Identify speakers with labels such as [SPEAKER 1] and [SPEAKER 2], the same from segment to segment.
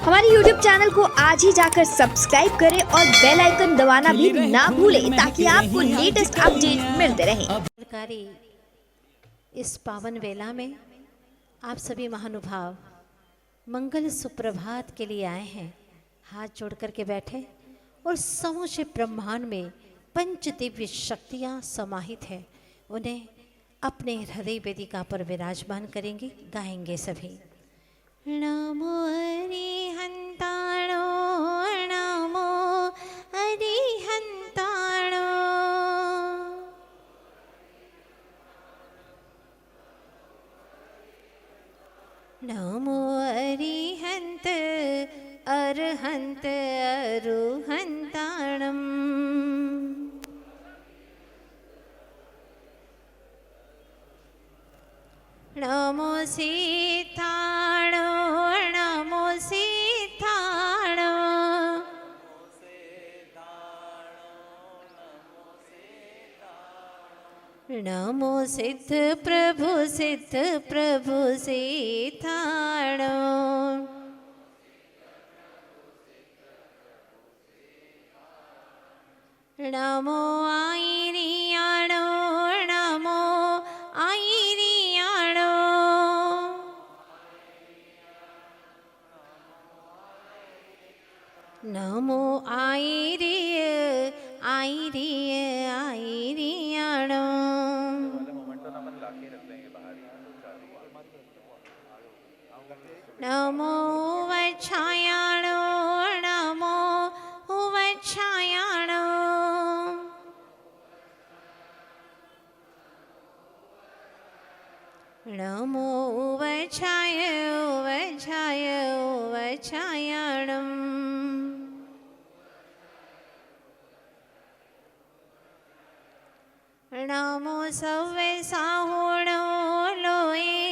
[SPEAKER 1] हमारे YouTube channel को आज ही जाकर सब्सक्राइब करें और बेल आइकन दबाना भी ना भूलें ताकि आपको लेटेस्ट अपडेट मिलते रहें।
[SPEAKER 2] इस पावन वेला में आप सभी महानुभाव मंगल सुप्रभात के लिए आए हैं। हाथ जोड़ करके बैठे और समूचे ब्रह्मांड में पंच दिव्य शक्तियाँ समाहित है, उन्हें अपने हृदय वेदिका पर विराजमान करेंगे, गाएंगे सभी। नमो अरिहंताणो, नमो अरिहंताणो, नमो अरिहंत अरहंत अरुहंताणम्, नमो सीताणो, नमो सीताणो, नमो सिद्ध प्रभु सीताणो, नमो आईरियाणो, नमो आईरियाणो, नमो आईरिय आईरिय आईरियाणो, नमो वच्छायाणो, नमो वच्छायाणो, नमो वच्छाय वच्छाय वच्छायाणम्, नमो सव्वे साहुणो लोये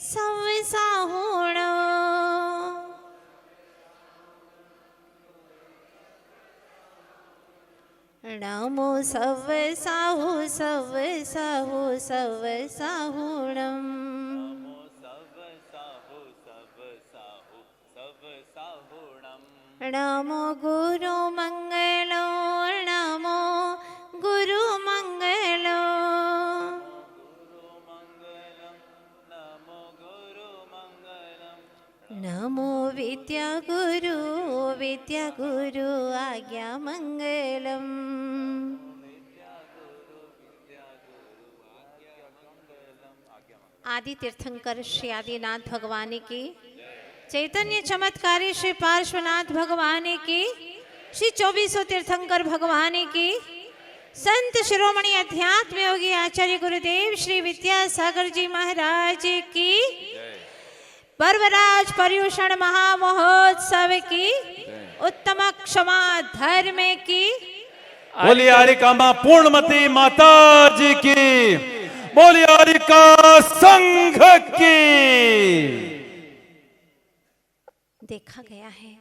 [SPEAKER 2] सव्वे साहुणो, नमो सव्वे साहु सव्वे साहु सव्वे साहुणम्, नमो गुरु मंगलो, नमो गुरु मंगलो, नमो विद्या गुरु आज्ञा मंगलम्, आदि तीर्थंकर श्री आदिनाथ भगवान की, चैतन्य चमत्कारी श्री पार्श्वनाथ भगवान की, श्री 2400 तीर्थंकर भगवान की, संत शिरोमणि अध्यात्म योगी आचार्य गुरुदेव श्री विद्यासागर जी महाराज की, पर्वराज पर्यूषण महामहोत्सव की, उत्तम क्षमा धर्म की,
[SPEAKER 3] बोली आरिकामा पूर्णमती माता जी की, बोली आरिका संघ की।
[SPEAKER 2] देखा गया है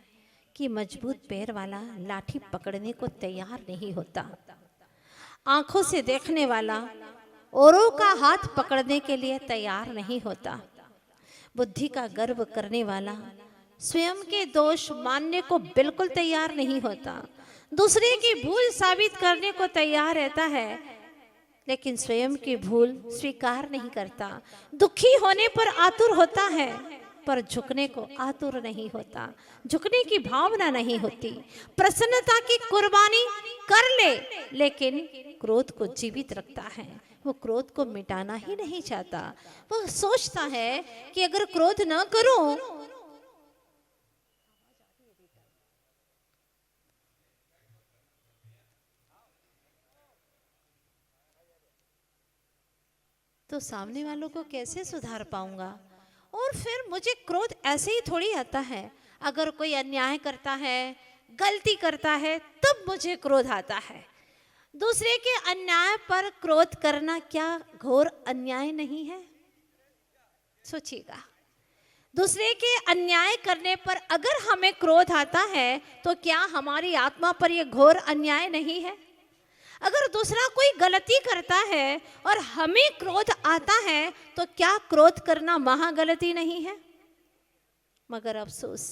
[SPEAKER 2] कि मजबूत पैर वाला लाठी पकड़ने को तैयार नहीं होता, आंखों से देखने वाला औरों का हाथ पकड़ने के लिए तैयार नहीं होता, बुद्धि का गर्व करने वाला स्वयं के दोष मानने को बिल्कुल तैयार नहीं होता, दूसरे की भूल साबित करने को तैयार रहता है लेकिन स्वयं की भूल स्वीकार नहीं करता, दुखी होने पर आतुर होता है पर झुकने को आतुर नहीं होता, झुकने की भावना नहीं होती, प्रसन्नता की कुर्बानी कर ले लेकिन क्रोध को जीवित रखता है, वो क्रोध को मिटाना ही नहीं चाहता, वो सोचता है कि अगर क्रोध न करूं तो सामने वालों को कैसे सुधार पाऊंगा, और फिर मुझे क्रोध ऐसे ही थोड़ी आता है, अगर कोई अन्याय करता है गलती करता है तब मुझे क्रोध आता है, दूसरे के अन्याय पर क्रोध करना क्या घोर अन्याय नहीं है? सोचिएगा, दूसरे के अन्याय करने पर अगर हमें क्रोध आता है तो क्या हमारी आत्मा पर यह घोर अन्याय नहीं है? अगर दूसरा कोई गलती करता है और हमें क्रोध आता है तो क्या क्रोध करना महागलती नहीं है? मगर अफसोस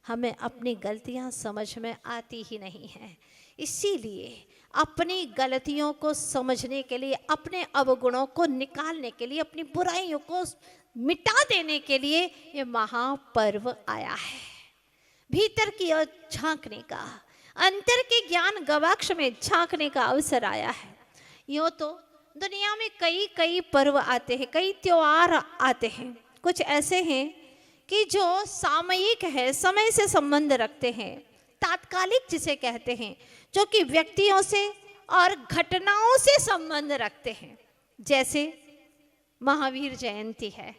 [SPEAKER 2] हमें अपनी गलतियां समझ में आती ही नहीं हैं। इसीलिए अपनी गलतियों को समझने के लिए, अपने अवगुणों को निकालने के लिए, अपनी बुराइयों को मिटा देने के लिए ये महापर्व आया है। भीतर की ओर झांकने का, अंतर के ज्ञान गवाक्ष में झांकने का अवसर आया है। यूँ तो दुनिया में कई पर्व आते हैं, कई त्योहार आते हैं। कुछ ऐसे हैं कि जो सामयिक है, समय से संबंध रखते हैं, तात्कालिक जिसे कहते हैं, जो कि व्यक्तियों से और घटनाओं से संबंध रखते हैं। जैसे महावीर जयंती है,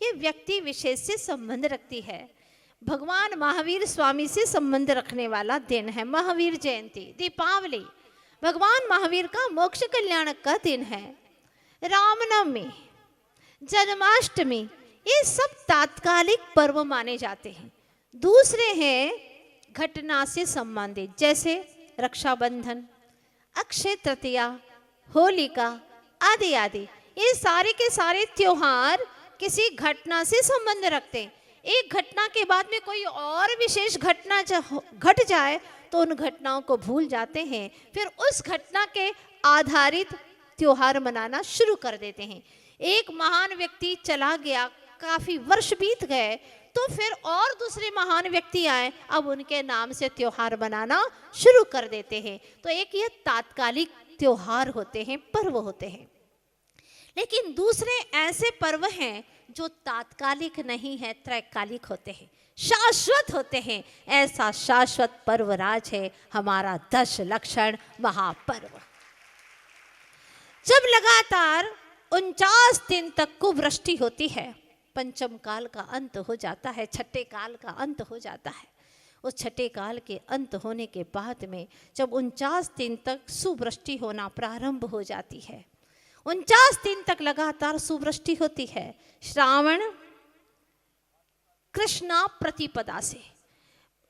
[SPEAKER 2] ये व्यक्ति विशेष से संबंध रखती है। भगवान महावीर स्वामी से संबंध रखने वाला दिन है महावीर जयंती। दीपावली भगवान महावीर का मोक्ष कल्याण का दिन है। रामनवमी, जन्माष्टमी, ये सब तात्कालिक पर्व माने जाते हैं। दूसरे हैं घटना से संबंधित, जैसे रक्षाबंधन, अक्षय तृतीया, होलिका आदि आदि। ये सारे के सारे त्योहार किसी घटना से संबंध रखते हैं। एक घटना के बाद में कोई और विशेष घटना घट जाए तो उन घटनाओं को भूल जाते हैं, फिर उस घटना के आधारित त्योहार मनाना शुरू कर देते हैं। एक महान व्यक्ति चला गया, काफी वर्ष बीत गए, तो फिर और दूसरे महान व्यक्ति आए, अब उनके नाम से त्योहार मनाना शुरू कर देते हैं। तो एक ये तात्कालिक त्योहार होते हैं, पर्व होते हैं। लेकिन दूसरे ऐसे पर्व हैं जो तात्कालिक नहीं है, त्रैकालिक होते हैं, शाश्वत होते हैं। ऐसा शाश्वत पर्व राज है हमारा 10 लक्षण महापर्व। जब लगातार 49 दिन तक कुवृष्टि होती है, पंचम काल का अंत हो जाता है, छठे काल का अंत हो जाता है। उस छठे काल के अंत होने के बाद में जब 49 दिन तक सुवृष्टि होना प्रारंभ हो जाती है, 49 दिन तक लगातार सुवृष्टि होती है। श्रावण कृष्णा प्रतिपदा से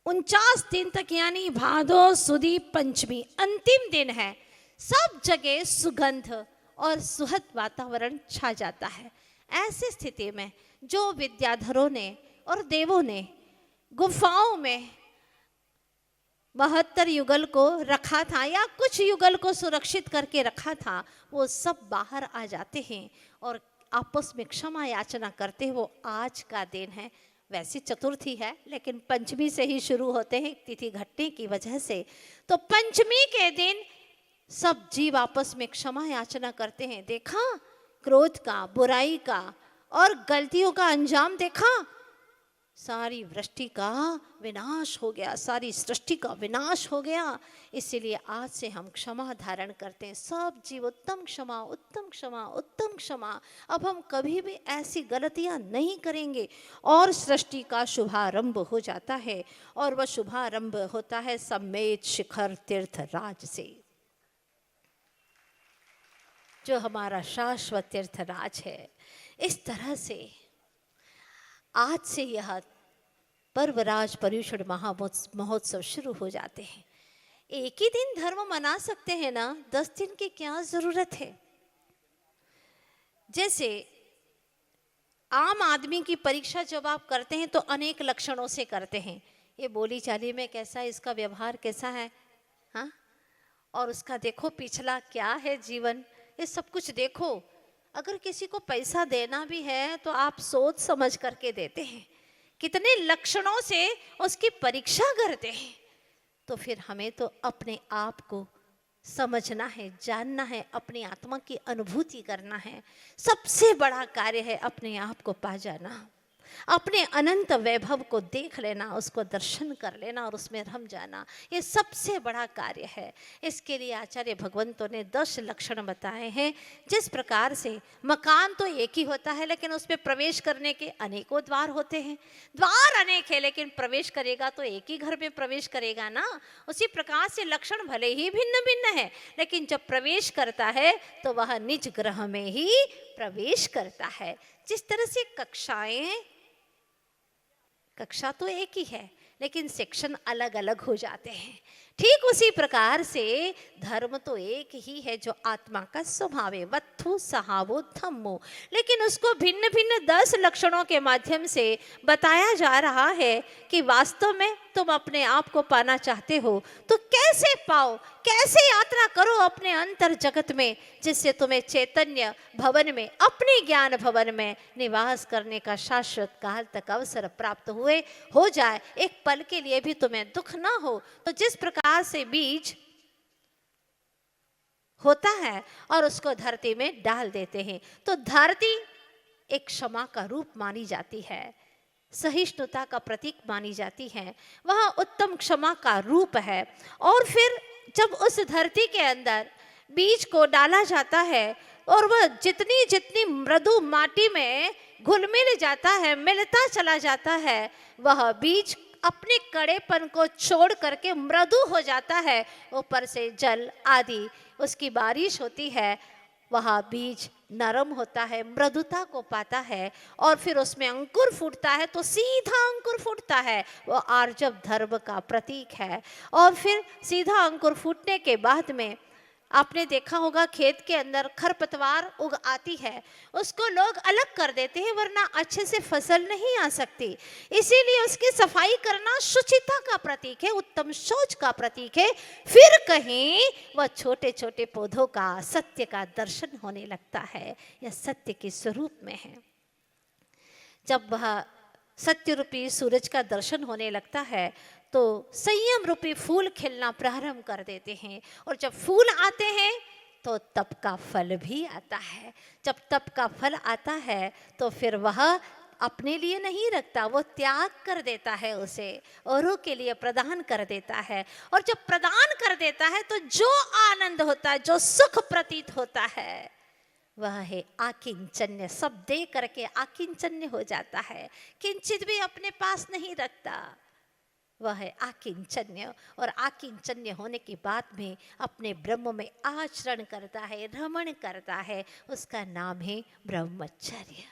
[SPEAKER 2] 49 दिन तक, यानी भादो सुदी पंचमी अंतिम दिन है, सब जगह सुगंध और सुहद वातावरण छा जाता है। ऐसी स्थिति में जो विद्याधरों ने और देवों ने गुफाओं में 72 युगल को रखा था या कुछ युगल को सुरक्षित करके रखा था, वो सब बाहर आ जाते हैं और आपस में क्षमा याचना करते हैं। वो आज का दिन है, वैसे चतुर्थी है लेकिन पंचमी से ही शुरू होते हैं तिथि घटने की वजह से। तो पंचमी के दिन सब जीव आपस में क्षमा याचना करते हैं। देखा क्रोध का, बुराई का और गलतियों का अंजाम देखा, सारी वृष्टि का विनाश हो गया, सारी सृष्टि का विनाश हो गया। इसीलिए आज से हम क्षमा धारण करते हैं। सब जीव उत्तम क्षमा, उत्तम क्षमा, उत्तम क्षमा। अब हम कभी भी ऐसी गलतियां नहीं करेंगे और सृष्टि का शुभारंभ हो जाता है। और वह शुभारंभ होता है सम्मेत शिखर तीर्थ राज से, जो हमारा शाश्वत तीर्थ राज है। इस तरह से आज से यह पर्वराज पर्युषण महोत्सव शुरू हो जाते हैं। एक ही दिन धर्म मना सकते हैं ना, 10 दिन की क्या जरूरत है। जैसे आम आदमी की परीक्षा जब आप करते हैं तो अनेक लक्षणों से करते हैं। ये बोली चाली में कैसा है, इसका व्यवहार कैसा है, हाँ, और उसका देखो पिछला क्या है जीवन, ये सब कुछ देखो। अगर किसी को पैसा देना भी है तो आप सोच समझ करके देते हैं, कितने लक्षणों से उसकी परीक्षा करते हैं। तो फिर हमें तो अपने आप को समझना है, जानना है, अपनी आत्मा की अनुभूति करना है। सबसे बड़ा कार्य है अपने आप को पा जाना, अपने अनंत वैभव को देख लेना, उसको दर्शन कर लेना और उसमें रम जाना। ये सबसे बड़ा कार्य है। इसके लिए आचार्य भगवंतों ने 10 लक्षण बताए हैं। जिस प्रकार से मकान तो एक ही होता है लेकिन उसमें प्रवेश करने के अनेकों द्वार होते हैं। द्वार अनेक है लेकिन प्रवेश करेगा तो एक ही घर में प्रवेश करेगा ना। उसी प्रकार से लक्षण भले ही भिन्न भिन्न है लेकिन जब प्रवेश करता है तो वह निज ग्रह में ही प्रवेश करता है। जिस तरह से कक्षा तो एक ही है लेकिन सेक्शन अलग अलग हो जाते हैं। ठीक उसी प्रकार से धर्म तो एक ही है जो आत्मा का स्वभाव है, वत्थु सहावो धम्मो, लेकिन उसको भिन्न भिन्न 10 लक्षणों के माध्यम से बताया जा रहा है कि वास्तव में तुम अपने आप को पाना चाहते हो तो कैसे पाओ, कैसे यात्रा करो अपने अंतर जगत में, जिससे तुम्हें चैतन्य भवन में, अपने ज्ञान भवन में निवास करने का शाश्वत काल तक अवसर प्राप्त हो जाए, एक पल के लिए भी तुम्हें दुख ना हो। तो जिस प्रकार से बीज होता है और उसको धरती में डाल देते हैं, तो धरती एक क्षमा का रूप मानी जाती है, सहिष्णुता का प्रतीक मानी जाती है, वह उत्तम क्षमा का रूप है। और फिर जब उस धरती के अंदर बीज को डाला जाता है और वह जितनी जितनी मृदु माटी में घुल मिल जाता है, मिलता चला जाता है, वह बीज अपने कड़ेपन को छोड़ करके मृदु हो जाता है, ऊपर से जल आदि उसकी बारिश होती है, वह बीज नरम होता है, मृदुता को पाता है और फिर उसमें अंकुर फूटता है, तो सीधा अंकुर फूटता है, वो आर्जव धर्म का प्रतीक है। और फिर सीधा अंकुर फूटने के बाद में आपने देखा होगा खेत के अंदर खरपतवार उग आती है, उसको लोग अलग कर देते हैं वरना अच्छे से फसल नहीं आ सकती, इसीलिए उसकी सफाई करना शुचिता का प्रतीक है, उत्तम सोच का प्रतीक है। फिर कहीं वह छोटे छोटे पौधों का सत्य का दर्शन होने लगता है, यह सत्य के स्वरूप में है। जब वह सत्य रूपी सूरज का दर्शन होने लगता है तो संयम रूपी फूल खिलना प्रारंभ कर देते हैं, और जब फूल आते हैं तो तप का फल भी आता है। जब तप का फल आता है तो फिर वह अपने लिए नहीं रखता, वो त्याग कर देता है, उसे औरों के लिए प्रदान कर देता है। और जब प्रदान कर देता है तो जो आनंद होता है, जो सुख प्रतीत होता है, वह है आकिंचन्य। सब दे करके आकिंचन्य हो जाता है, किंचित भी अपने पास नहीं रखता, वह है आकिंचन्य। और आकिंचन्य होने के बाद में अपने ब्रह्म में आचरण करता है, रमण करता है, उसका नाम है ब्रह्मचर्य।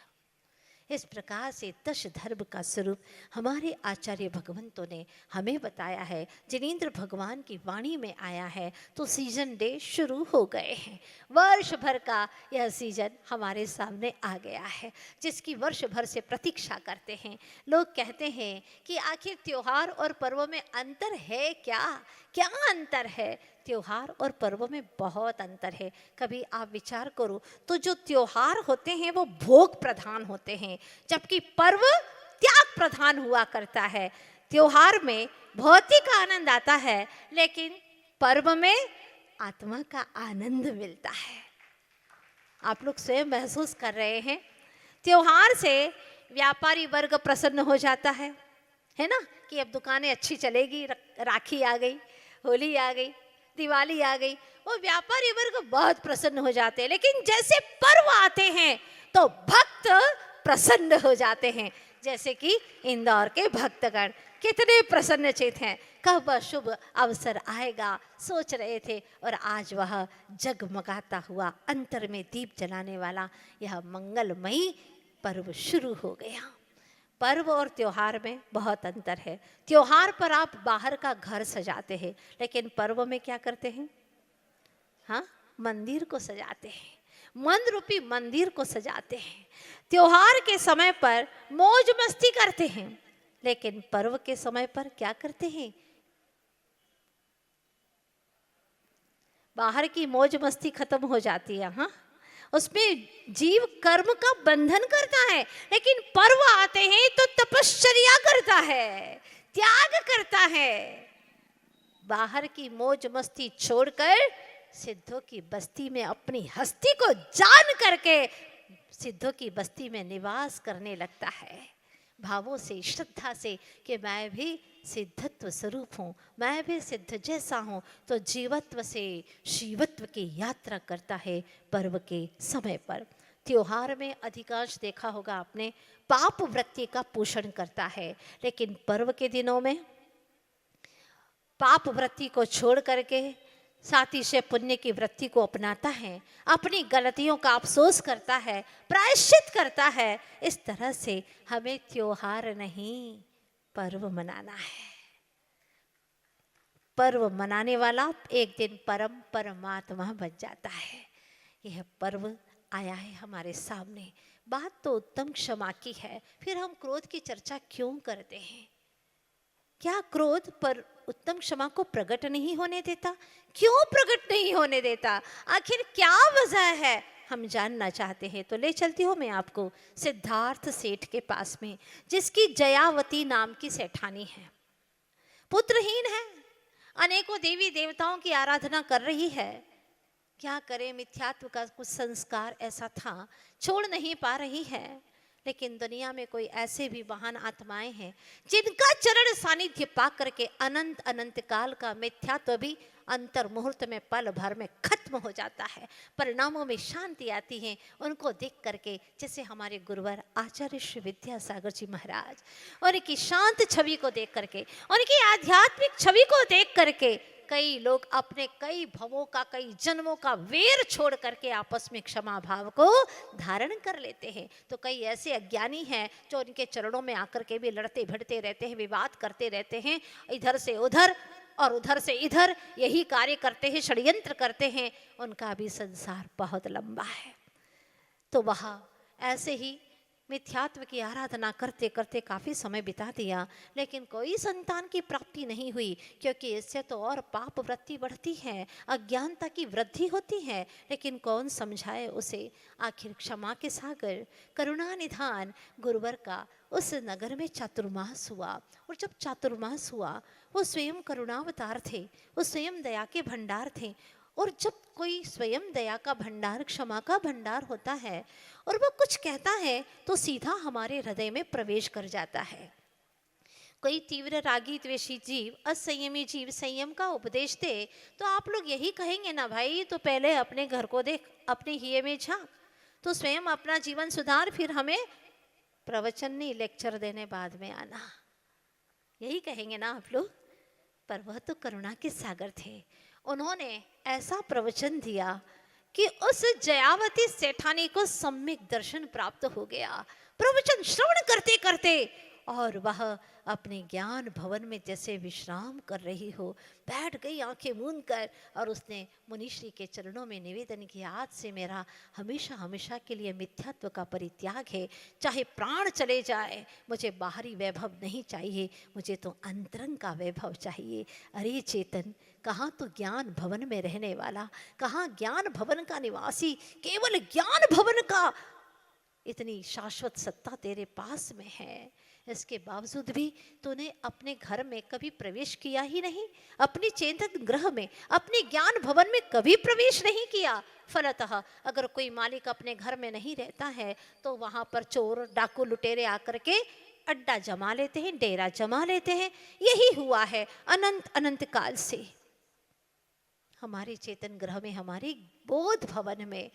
[SPEAKER 2] इस प्रकार से 10 धर्म का स्वरूप हमारे आचार्य भगवंतों ने हमें बताया है। जिनेंद्र भगवान की वाणी में आया है तो सीजन डे शुरू हो गए हैं, वर्ष भर का यह सीजन हमारे सामने आ गया है, जिसकी वर्ष भर से प्रतीक्षा करते हैं। लोग कहते हैं कि आखिर त्योहार और पर्वों में अंतर है क्या? क्या अंतर है? त्योहार और पर्वों में बहुत अंतर है। कभी आप विचार करो तो जो त्योहार होते हैं वो भोग प्रधान होते हैं, जबकि पर्व त्याग प्रधान हुआ करता है। त्योहार में भौतिक आनंद आता है, लेकिन पर्व में आत्मा का आनंद मिलता है। आप लोग स्वयं महसूस कर रहे हैं, त्योहार से व्यापारी वर्ग प्रसन्न हो जाता है ना, कि अब दुकानें अच्छी चलेगी, राखी आ गई, होली आ गई, दिवाली आ गई, वो व्यापारी वर्ग बहुत प्रसन्न हो जाते हैं। लेकिन जैसे पर्व आते हैं तो भक्त प्रसन्न हो जाते हैं, जैसे कि इंदौर के भक्तगण कितने प्रसन्नचित हैं, कब वह शुभ अवसर आएगा सोच रहे थे, और आज वह जगमगाता हुआ अंतर में दीप जलाने वाला यह मंगलमयी पर्व शुरू हो गया। पर्व और त्योहार में बहुत अंतर है। त्योहार पर आप बाहर का घर सजाते हैं, लेकिन पर्व में क्या करते हैं? हाँ, मंदिर को सजाते हैं, मन रूपी मंदिर को सजाते हैं। त्योहार के समय पर मौज मस्ती करते हैं, लेकिन पर्व के समय पर क्या करते हैं? बाहर की मौज मस्ती खत्म हो जाती है, हाँ, उसमें जीव कर्म का बंधन करता है, लेकिन पर्व आते हैं तो तपश्चर्या करता है, त्याग करता है। बाहर की मौज मस्ती छोड़कर सिद्धों की बस्ती में अपनी हस्ती को जान करके सिद्धों की बस्ती में निवास करने लगता है, भावों से, श्रद्धा से कि मैं भी सिद्धत्व स्वरूप हूँ, मैं भी सिद्ध जैसा हूँ। तो जीवत्व से शिवत्व की यात्रा करता है पर्व के समय पर। त्योहार में अधिकांश देखा होगा आपने, पाप वृत्ति का पोषण करता है, लेकिन पर्व के दिनों में पाप वृत्ति को छोड़ करके साथी से पुण्य की वृत्ति को अपनाता है, अपनी गलतियों का अफसोस करता है, प्रायश्चित करता है। इस तरह से हमें त्योहार नहीं पर्व मनाना है। पर्व मनाने वाला एक दिन परम परमात्मा बन जाता है। यह पर्व आया है हमारे सामने। बात तो उत्तम क्षमा की है, फिर हम क्रोध की चर्चा क्यों करते हैं? क्या क्रोध पर उत्तम क्षमा को प्रकट नहीं होने देता? क्यों प्रकट नहीं होने देता? आखिर क्या वजह है, हम जानना चाहते हैं। तो ले चलती हूँ मैं आपको सिद्धार्थ सेठ के पास में, जिसकी जयावती नाम की सेठानी है, पुत्रहीन है, अनेकों देवी देवताओं की आराधना कर रही है। क्या करे, मिथ्यात्व का कुछ संस्कार ऐसा था, छोड़ नहीं पा रही है। लेकिन दुनिया में कोई ऐसे भी महान आत्माएं हैं जिनका चरण सानिध्य पा करके अनंत अनंत काल का मिथ्यात्व भी अंतर मुहूर्त में पल भर में खत्म हो जाता है, परिणामों में शांति आती है। उनको देख करके, जैसे हमारे गुरुवर आचार्य श्री विद्यासागर जी महाराज, उनकी शांत छवि को देख करके, उनकी आध्यात्मिक छवि को देख करके कई लोग अपने कई भवों का, कई जन्मों का वेर छोड़ करके आपस में क्षमा भाव को धारण कर लेते हैं। तो कई ऐसे अज्ञानी हैं जो उनके चरणों में आकर के भी लड़ते भिड़ते रहते हैं, विवाद करते रहते हैं, इधर से उधर और उधर से इधर, यही कार्य करते हैं, षड्यंत्र करते हैं। उनका भी संसार बहुत लंबा है। तो वह ऐसे ही मिथ्यात्व की आराधना करते करते काफ़ी समय बिता दिया, लेकिन कोई संतान की प्राप्ति नहीं हुई, क्योंकि इससे तो और पाप वृत्ति बढ़ती है, अज्ञानता की वृद्धि होती है। लेकिन कौन समझाए उसे? आखिर क्षमा के सागर, करुणा निधान गुरुवर का उस नगर में चातुर्मास हुआ। और जब चातुर्मास हुआ, वो स्वयं करुणावतार थे, वो स्वयं दया के भंडार थे। और जब कोई स्वयं दया का भंडार, क्षमा का भंडार होता है और वो कुछ कहता है तो सीधा हमारे हृदय में प्रवेश कर जाता है। कोई तीव्र रागी द्वेषी जीव, असंयमी जीव संयम का उपदेश दे तो आप लोग यही कहेंगे ना, भाई तो पहले अपने घर को देख, अपने हिये में झांक, तो स्वयं अपना जीवन सुधार, फिर हमें प्रवचन नहीं लेक्चर देने बाद में आना, यही कहेंगे ना आप लोग। पर वह तो करुणा के सागर थे। उन्होंने ऐसा प्रवचन दिया कि उस जयावती सेठानी को सम्यक दर्शन प्राप्त हो गया, प्रवचन श्रवण करते करते। और वह अपने ज्ञान भवन में जैसे विश्राम कर रही हो, बैठ गई आंखें मूंद कर, और उसने मुनिश्री के चरणों में निवेदन किया, आज से मेरा हमेशा हमेशा के लिए मिथ्यात्व का परित्याग है। चाहे प्राण चले जाए, मुझे बाहरी वैभव नहीं चाहिए, मुझे तो अंतरंग का वैभव चाहिए। अरे चेतन, कहाँ तो ज्ञान भवन में रहने वाला, कहाँ ज्ञान भवन का निवासी, केवल ज्ञान भवन का इतनी शाश्वत सत्ता तेरे पास में है। इसके बावजूद भी तूने अपने घर में कभी प्रवेश किया ही नहीं, अपनी चेतन ग्रह में, अपने ज्ञान भवन में कभी प्रवेश नहीं किया। फलतः अगर कोई मालिक अपने घर में नहीं रहता है तो वहां पर चोर डाकू लुटेरे आकर के अड्डा जमा लेते हैं, डेरा जमा लेते हैं। यही हुआ है अनंत अनंत काल से। हमारे चेतन ग्रह में, हमारे बोध भवन में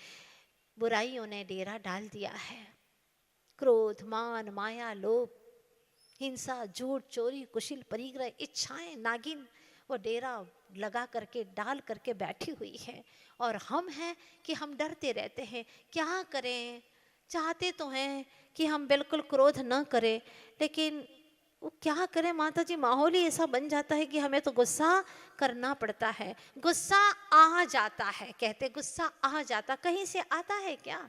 [SPEAKER 2] बुराइयों ने डेरा डाल दिया है। क्रोध, मान, माया, लोभ, हिंसा, झूठ, चोरी, कुशिल, परिग्रह, इच्छाएं, नागिन, वो डेरा लगा करके डाल करके बैठी हुई है। और हम हैं कि हम डरते रहते हैं, क्या करें? चाहते तो हैं कि हम बिल्कुल क्रोध न करें, लेकिन वो क्या करें माता जी, माहौल ही ऐसा बन जाता है कि हमें तो गुस्सा करना पड़ता है। गुस्सा आ जाता है, कहते गुस्सा आ जाता, कहीं से आता है क्या?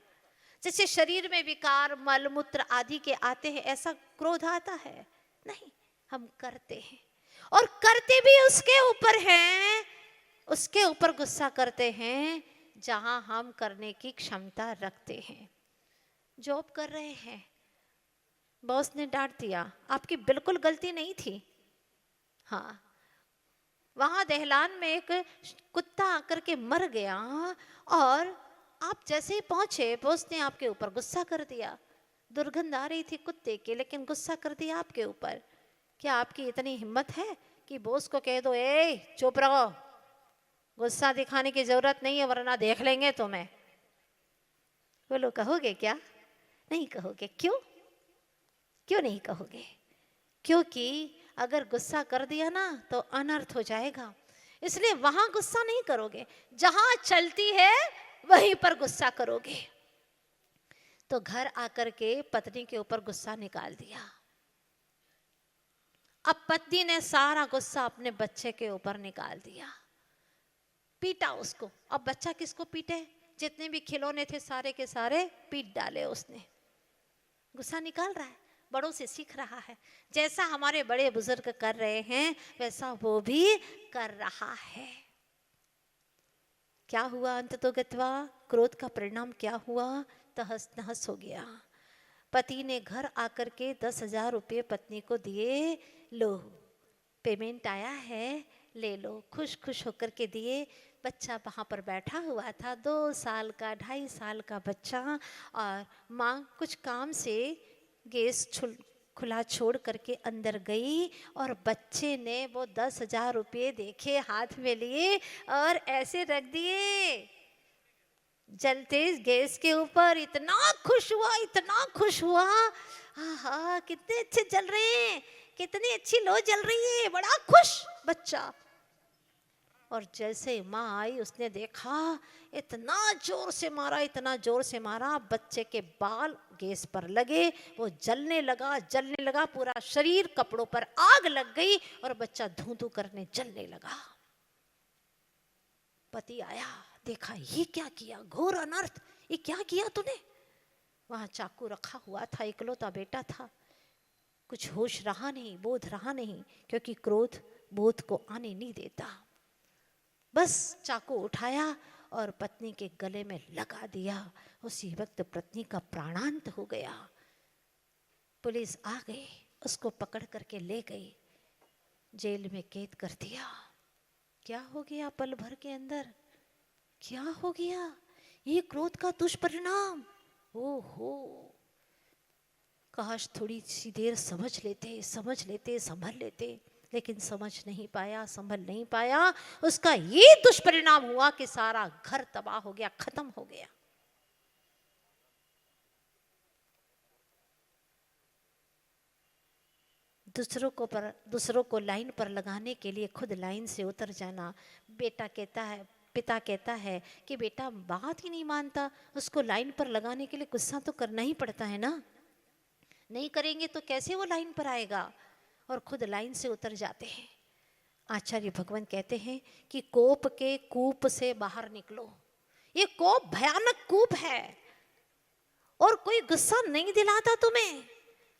[SPEAKER 2] जैसे शरीर में विकार, मल मूत्र आदि के आते हैं, ऐसा क्रोध आता है? नहीं, हम करते हैं, और करते भी उसके ऊपर हैं, उसके ऊपर गुस्सा करते हैं जहां हम करने की क्षमता रखते हैं। जॉब कर रहे हैं, बॉस ने डांट दिया, आपकी बिल्कुल गलती नहीं थी। हाँ, वहां दहलान में एक कुत्ता आकर के मर गया, और आप जैसे ही पहुंचे बॉस ने आपके ऊपर गुस्सा कर दिया। दुर्गंध आ रही थी कुत्ते की, लेकिन गुस्सा कर दिया आपके ऊपर। क्या आपकी इतनी हिम्मत है कि बॉस को कह दो, ए चुप रहो, गुस्सा दिखाने की जरूरत नहीं है वरना देख लेंगे तुम्हें? बोलो, कहोगे क्या? नहीं कहोगे। क्यों? क्यों नहीं कहोगे? क्योंकि अगर गुस्सा कर दिया ना तो अनर्थ हो जाएगा, इसलिए वहां गुस्सा नहीं करोगे, जहां चलती है वहीं पर गुस्सा करोगे। तो घर आकर के पत्नी के ऊपर गुस्सा निकाल दिया। अब पत्नी ने सारा गुस्सा अपने बच्चे के ऊपर निकाल दिया, पीटा उसको। अब बच्चा किसको पीटे, जितने भी खिलौने थे सारे के सारे पीट डाले उसने। गुस्सा निकाल रहा है, बड़ों से सीख रहा है। जैसा हमारे बड़े बुजुर्ग कर रहे हैं वैसा वो भी कर रहा है। क्या हुआ अंत तो गत्वा, क्रोध का परिणाम क्या हुआ, तहस नहस हो गया। पति ने घर आकर के 10,000 रुपये पत्नी को दिए, लो पेमेंट आया है, ले लो। खुश खुश होकर के दिए। बच्चा वहाँ पर बैठा हुआ था, 2 साल का 2.5 साल का बच्चा, और माँ कुछ काम से गैस खुला छोड़ करके अंदर गई और बच्चे ने वो 10,000 रुपये देखे, हाथ में लिए और ऐसे रख दिए जलते गैस के ऊपर। इतना खुश हुआ, इतना खुश हुआ, आहा कितने अच्छे जल रहे हैं, कितनी अच्छी लो जल रही है, बड़ा खुश बच्चा। और जैसे माँ आई उसने देखा, इतना जोर से मारा, इतना जोर से मारा, बच्चे के बाल गैस पर लगे, वो जलने लगा, जलने लगा, पूरा शरीर कपड़ों पर आग लग गई और बच्चा धू धू करने जलने लगा। पति आया, देखा ये क्या किया, घोर अनर्थ, ये क्या किया तूने। वहां चाकू रखा हुआ था, इकलौता बेटा था, कुछ होश रहा नहीं, बोध रहा नहीं, क्योंकि क्रोध बोध को आने नहीं देता। बस चाकू उठाया और पत्नी के गले में लगा दिया। उसी वक्त पत्नी का प्राणांत हो गया। पुलिस आ गई, उसको पकड़ करके ले गई, जेल में कैद कर दिया। क्या हो गया पल भर के अंदर, क्या हो गया, ये क्रोध का दुष्परिणाम। ओहो, काश थोड़ी सी देर समझ लेते, संभल लेते, लेकिन समझ नहीं पाया, संभल नहीं पाया। उसका ये दुष्परिणाम हुआ कि सारा घर तबाह हो गया, खत्म हो गया। दूसरों को लाइन पर लगाने के लिए खुद लाइन से उतर जाना। पिता कहता है कि बेटा बात ही नहीं मानता, उसको लाइन पर लगाने के लिए गुस्सा तो करना ही पड़ता है ना, नहीं करेंगे तो कैसे वो लाइन पर आएगा, और खुद लाइन से उतर जाते हैं। आचार्य भगवान कहते हैं कि कोप के कूप से बाहर निकलो। ये कोप भयानक कूप है और कोई गुस्सा नहीं दिलाता तुम्हें।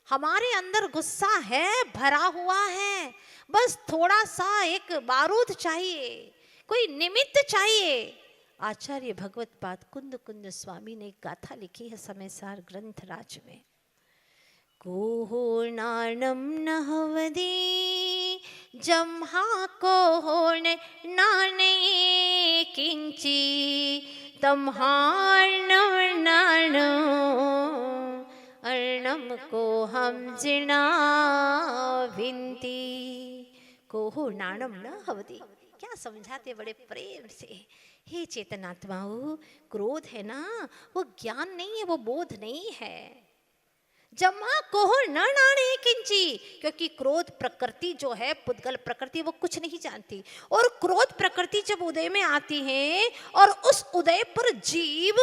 [SPEAKER 2] हमारे अंदर गुस्सा है, भरा हुआ है, बस थोड़ा सा एक बारूद चाहिए, कोई निमित्त चाहिए। आचार्य भगवत पाद कुंद कुंद स्वामी ने एक गाथा लिखी है समयसार ग्रंथ राज में। कोहोर्णार्णं नहवदी जम्हा कोहोर्ण नाने किंची तम्हार्णं नानो अर्णम को हम जिना विंती। कोहोर्णार्णं न हवदी, क्या समझाते बड़े प्रेम से। हे चेतनात्माओं, क्रोध है ना, वो ज्ञान नहीं है, वो बोध नहीं है। जम्मा कोहर न नाणे किंची, क्योंकि क्रोध प्रकृति जो है, पुद्गल प्रकृति, वो कुछ नहीं जानती। और क्रोध प्रकृति जब उदय में आती है और उस उदय पर जीव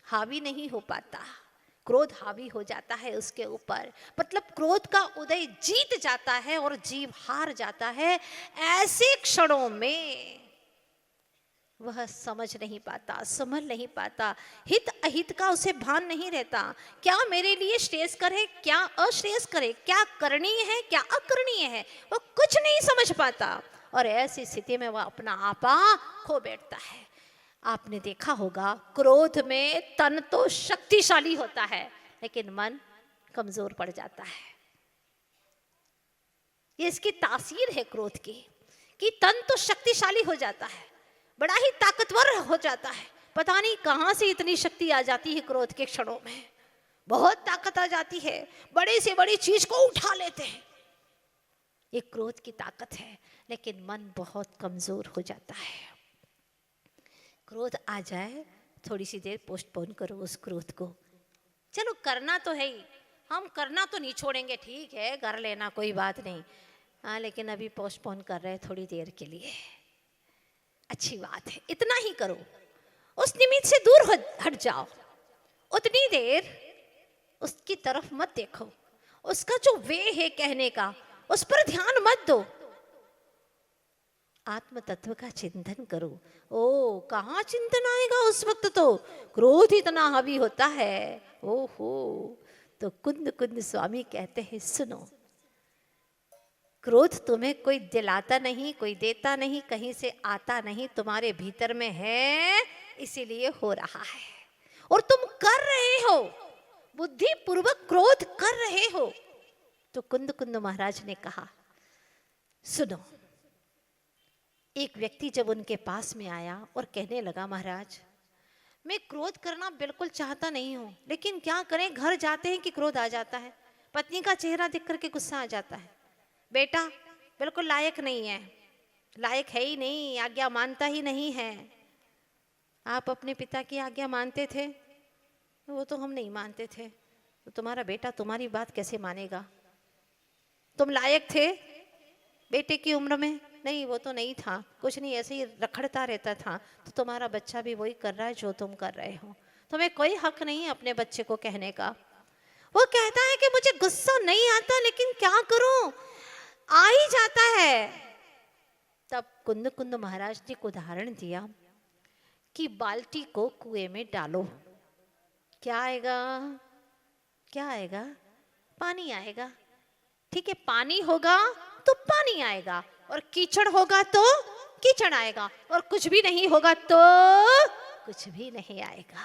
[SPEAKER 2] हावी नहीं हो पाता, क्रोध हावी हो जाता है उसके ऊपर, मतलब क्रोध का उदय जीत जाता है और जीव हार जाता है। ऐसे क्षणों में वह समझ नहीं पाता, समझ नहीं पाता, हित अहित का उसे भान नहीं रहता। क्या मेरे लिए श्रेयस्कर है, क्या अश्रेयस्कर है, क्या करणीय है, क्या अकरणीय है, वह कुछ नहीं समझ पाता। और ऐसी स्थिति में वह अपना आपा खो बैठता है। आपने देखा होगा, क्रोध में तन तो शक्तिशाली होता है लेकिन मन कमजोर पड़ जाता है। ये इसकी तासीर है क्रोध की, कि तन तो शक्तिशाली हो जाता है, बड़ा ही ताकतवर हो जाता है। पता नहीं कहां से इतनी शक्ति आ जाती है क्रोध के क्षणों में, बहुत ताकत आ जाती है, बड़े से बड़ी चीज को उठा लेते हैं। ये क्रोध की ताकत है, लेकिन मन बहुत कमजोर हो जाता है। क्रोध आ जाए, थोड़ी सी देर पोस्टपोन करो उस क्रोध को। चलो करना तो है ही, हम करना तो नहीं छोड़ेंगे, ठीक है कर लेना, कोई बात नहीं, हाँ लेकिन अभी पोस्टपोन कर रहे हैं थोड़ी देर के लिए, अच्छी बात है, इतना ही करो, उस निमित्त से दूर हट जाओ, उतनी देर उसकी तरफ मत देखो, उसका जो वे है कहने का, उस पर ध्यान मत दो। आत्म तत्व का चिंतन करो। ओ कहाँ चिंतन आएगा उस वक्त, तो क्रोध इतना हावी होता है। ओहो, तो कुंद कुंद स्वामी कहते हैं सुनो, क्रोध तुम्हें कोई दिलाता नहीं, कोई देता नहीं, कहीं से आता नहीं, तुम्हारे भीतर में है, इसीलिए हो रहा है। और तुम कर रहे हो, बुद्धि पूर्वक क्रोध कर रहे हो। तो कुंद कुंद महाराज ने कहा सुनो, एक व्यक्ति जब उनके पास में आया और कहने लगा महाराज मैं क्रोध करना बिल्कुल चाहता नहीं हूं, लेकिन क्या करें, घर जाते हैं कि क्रोध आ जाता है, पत्नी का चेहरा देख करके गुस्सा आ जाता है, बेटा बिल्कुल लायक नहीं है, लायक है ही नहीं, आज्ञा मानता ही नहीं है। आप अपने पिता की आज्ञा मानते थे? वो तो हम नहीं मानते थे। तो तुम्हारा बेटा तुम्हारी बात कैसे मानेगा? तुम लायक थे बेटे की उम्र में? नहीं, वो तो नहीं था, कुछ नहीं, ऐसे ही रखड़ता रहता था। तो तुम्हारा बच्चा भी वही कर रहा है जो तुम कर रहे हो। तुम्हें कोई हक नहीं है अपने बच्चे को कहने का। वो कहता है कि मुझे गुस्सा नहीं आता, लेकिन क्या करूं, आ ही जाता है। तब कुंद कुंद महाराज ने एक उदाहरण दिया कि बाल्टी को कुएं में डालो, क्या आएगा? क्या आएगा? पानी आएगा। ठीक है, पानी होगा तो पानी आएगा, और कीचड़ होगा तो कीचड़ आएगा, और कुछ भी नहीं होगा तो कुछ भी नहीं आएगा।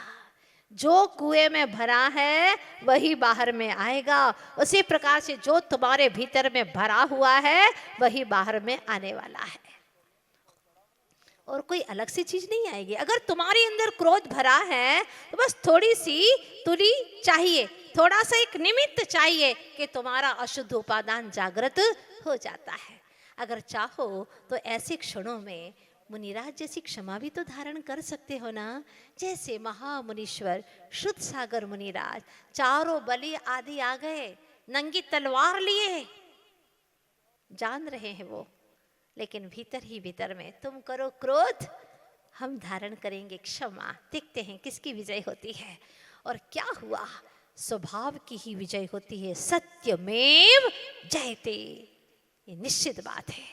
[SPEAKER 2] जो कुएं में भरा है वही बाहर में आएगा। उसी प्रकार से जो तुम्हारे भीतर में भरा हुआ है वही बाहर में आने वाला है, और कोई अलग सी चीज नहीं आएगी। अगर तुम्हारे अंदर क्रोध भरा है तो बस थोड़ी सी तुली चाहिए, थोड़ा सा एक निमित्त चाहिए कि तुम्हारा अशुद्ध उपादान जागृत हो जाता है। अगर चाहो तो ऐसे क्षणों में मुनिराज जैसी क्षमा भी तो धारण कर सकते हो ना। जैसे महामुनीश्वर शुद्ध सागर मुनिराज, चारों बलि आदि आ गए, नंगी तलवार लिए, जान रहे हैं वो, लेकिन भीतर ही भीतर में तुम करो क्रोध, हम धारण करेंगे क्षमा। देखते हैं किसकी विजय होती है। और क्या हुआ, स्वभाव की ही विजय होती है। सत्यमेव जयते, ये निश्चित बात है।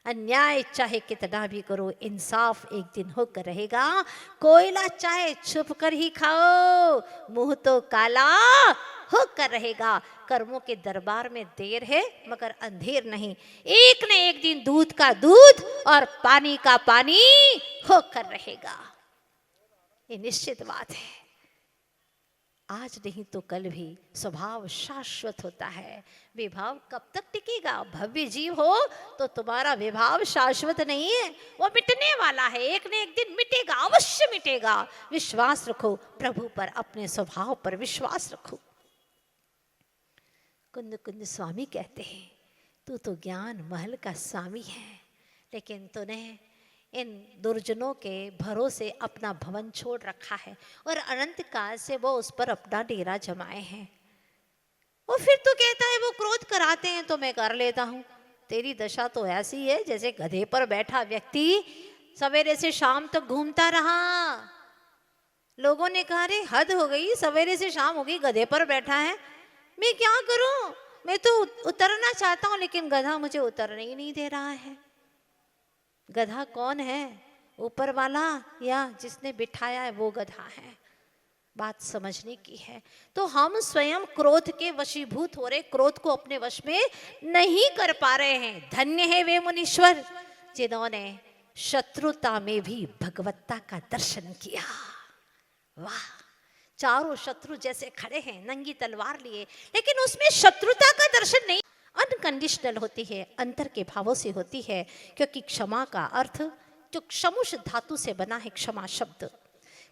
[SPEAKER 2] अन्याय चाहे कितना भी करो, इंसाफ एक दिन होकर रहेगा। कोयला चाहे छुप कर ही खाओ, मुंह तो काला होकर रहेगा। कर्मों के दरबार में देर है मगर अंधेर नहीं, एक न एक दिन दूध का दूध और पानी का पानी होकर रहेगा। ये निश्चित बात है। आज नहीं तो कल भी स्वभाव शाश्वत होता है। विभाव कब तक टिकेगा? भव्य जीव हो तो तुम्हारा विभाव शाश्वत नहीं है, वो मिटने वाला है, एक न एक दिन मिटेगा, अवश्य मिटेगा। विश्वास रखो प्रभु पर, अपने स्वभाव पर विश्वास रखो। कुंद कुंद स्वामी कहते हैं तू तो ज्ञान महल का स्वामी है, लेकिन तूने इन दुर्जनों के भरोसे अपना भवन छोड़ रखा है, और अनंत काल से वो उस पर अपना डेरा जमाए हैं। और फिर तो कहता है वो क्रोध कराते हैं तो मैं कर लेता हूँ। तेरी दशा तो ऐसी है जैसे गधे पर बैठा व्यक्ति सवेरे से शाम तक घूमता रहा। लोगों ने कहा रे हद हो गई, सवेरे से शाम हो गई गधे पर बैठा है, मैं क्या करूं, मैं तो उतरना चाहता हूं लेकिन गधा मुझे उतरने ही नहीं दे रहा है। गधा कौन है, ऊपर वाला या जिसने बिठाया है वो गधा है। बात समझने की है। तो हम स्वयं क्रोध के वशीभूत हो रहे, क्रोध को अपने वश में नहीं कर पा रहे हैं। धन्य है वे मुनीश्वर जिन्होंने शत्रुता में भी भगवत्ता का दर्शन किया। वाह, चारों शत्रु जैसे खड़े हैं नंगी तलवार लिए, लेकिन उसमें शत्रुता का दर्शन नहीं, अनकंडीशनल होती है, अंतर के भावों से होती है। क्योंकि क्षमा का अर्थ जो क्षमुष धातु से बना है, क्षमा शब्द,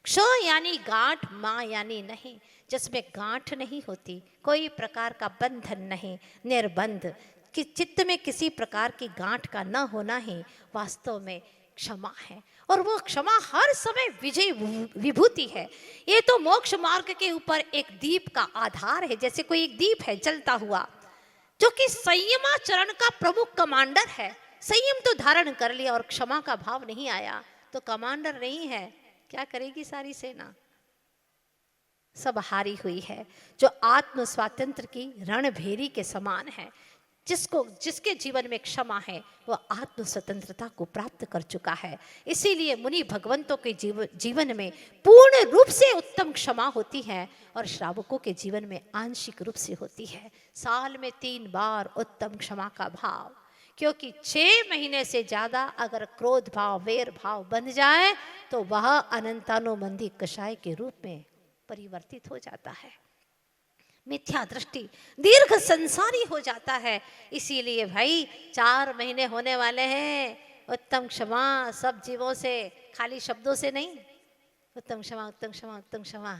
[SPEAKER 2] क्ष यानी गांठ, मां यानी नहीं, जिसमें गांठ नहीं होती, कोई प्रकार का बंधन नहीं, निर्बंध, कि चित्त में किसी प्रकार की गांठ का न होना ही वास्तव में क्षमा है। और वो क्षमा हर समय विजय विभूति है। ये तो मोक्ष मार्ग के ऊपर एक दीप का आधार है, जैसे कोई एक दीप है जलता हुआ, जो कि संयमाचरण का प्रमुख कमांडर है। संयम तो धारण कर लिया और क्षमा का भाव नहीं आया तो कमांडर नहीं है, क्या करेगी सारी सेना? सब हारी हुई है, जो आत्म स्वातंत्र की रणभेरी के समान है। जिसके जीवन में क्षमा है वो आत्म स्वतंत्रता को प्राप्त कर चुका है। इसीलिए मुनि भगवंतों के जीवन में पूर्ण रूप से उत्तम क्षमा होती है और श्रावकों के जीवन में आंशिक रूप से होती है। साल में 3 बार उत्तम क्षमा का भाव, क्योंकि 6 महीने से ज्यादा अगर क्रोध भाव, वैर भाव बन जाए तो वह अनंतानुबंधी कषाय के रूप में परिवर्तित हो जाता है। मिथ्या दृष्टि, दीर्घ संसारी हो जाता है। इसीलिए भाई 4 महीने होने वाले हैं, उत्तम क्षमा सब जीवों से, खाली शब्दों से नहीं। उत्तम क्षमा, उत्तम क्षमा, उत्तम क्षमा,